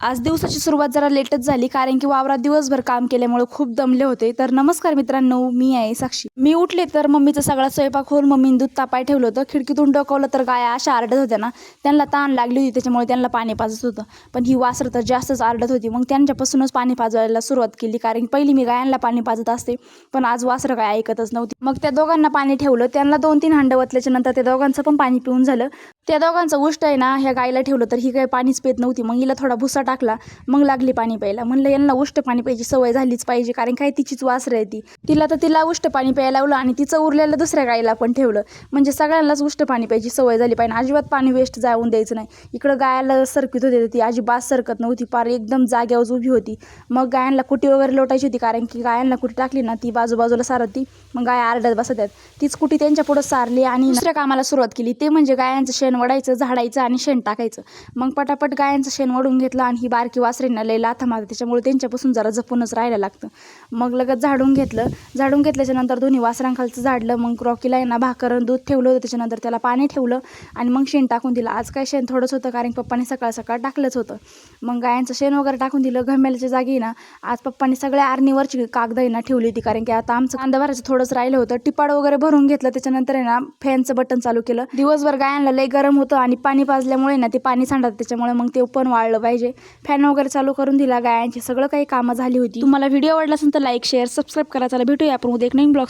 आज दिवसाची सुरुवात जरा लेटच झाली कारण की वावरात दिवसभर काम केल्यामुळे खूप दमले होते. तर नमस्कार मित्रांनो, मी आहे साक्षी. मी उठले तर मम्मीचा सगळा स्वयंपाक होऊन मम्मीने दूध तापाय ठेवलं होतं. खिडकीतून डोकावलं तर गाया अशा आरडत होत्या ना, त्यांना ताण लागली होती, त्याच्यामुळे त्यांना पाणी पाजत होतं. पण ही वासरं तर जास्तच आरडत होती. मग त्यांच्यापासूनच पाणी पाजवायला सुरुवात केली कारण पहिली मी गायांना पाणी पाजत असते, पण आज वासरं काय ऐकतच नव्हती. मग त्या दोघांना पाणी ठेवलं, त्यांना 2-3 हंडं वतल्याच्या नंतर त्या दोघांचं पण पाणी पिऊन झालं. त्या दोघांचं उष्ट आहे ना, ह्या गायला ठेवलं तर ही काही पाणीच पित नव्हती. मग हिला थोडा भुसा टाकला, मग लागली पाणी प्यायला. म्हणलं यांना उष्ट पाणी प्यायची सवय झालीच पाहिजे कारण काय तिचीच वासरं आहे ती. तिला उष्ट पाणी प्यायला लावलं आणि तिचं उरलेलं दुसऱ्या गायला पण ठेवलं. म्हणजे सगळ्यांनाच उष्ट पाणी प्यायची सवय झाली पाहिजे. अजिबात पाणी वेस्ट जाऊन द्यायचं नाही. इकडं गायला सरकत होते, ती अजिबात सरकत नव्हती, पार एकदम जाग्यावर उभी होती. मग गायांना कुटी वगैरे लोटायची होती कारण की गायांना कुटी टाकली ना, ती बाजूबाजूला सारती, मग गाय आरडत बसतात. तीच कुटी त्यांच्या पुढं सारली आणि दुसऱ्या कामाला सुरुवात केली, ते म्हणजे गायांचं शेण वडायचं, झाडायचं आणि शेण टाकायचं. मग पटापट गायांचं शेण वडून घेतलं आणि ही बारकी वासरींना लय लाथा मारते, त्याच्यामुळे त्यांच्यापासून जरा जपूनच राहायला लागतं. मग लगेच झाडून घेतल्याच्या नंतर दोन्ही वासरांखालचं झाडलं. मग रॉकीला आहे ना भाकर आणि दूध ठेवलं होतं, त्याच्यानंतर त्याला पाणी ठेवलं आणि मग शेण टाकून दिलं. आज काय शेण थोडंच होतं कारण पप्पाने सकाळ सकाळ टाकलंच होतं. मग गायांचं शेण वगैरे टाकून दिलं. घमेल्याच्या जागी ना आज पप्पाने सगळ्या आरणीवरची कागद आहे ना ठेवली होती कारण की आता आमचं कांदा भरायचं थोडंच राहिलं होतं. टिपाड वगैरे भरून घेतलं, त्याच्यानंतर आहे ना फॅनचं बटन चालू केलं. दिवसभर गायांना लय गरम होतं आणि पाणी पाजल्यामुळे ना ते पाणी सांडत, त्याच्यामुळे मग ते पण वाळलं पाहिजे. फॅन वगैरे चालू करून दिला. गायांची सगळं काही कामं झाली होती. तुम्हाला व्हिडिओ आवडला असेल तर लाईक, शेअर, सबस्क्राईब करा. चला भेटूया आपण उद्या एक नवीन ब्लॉग.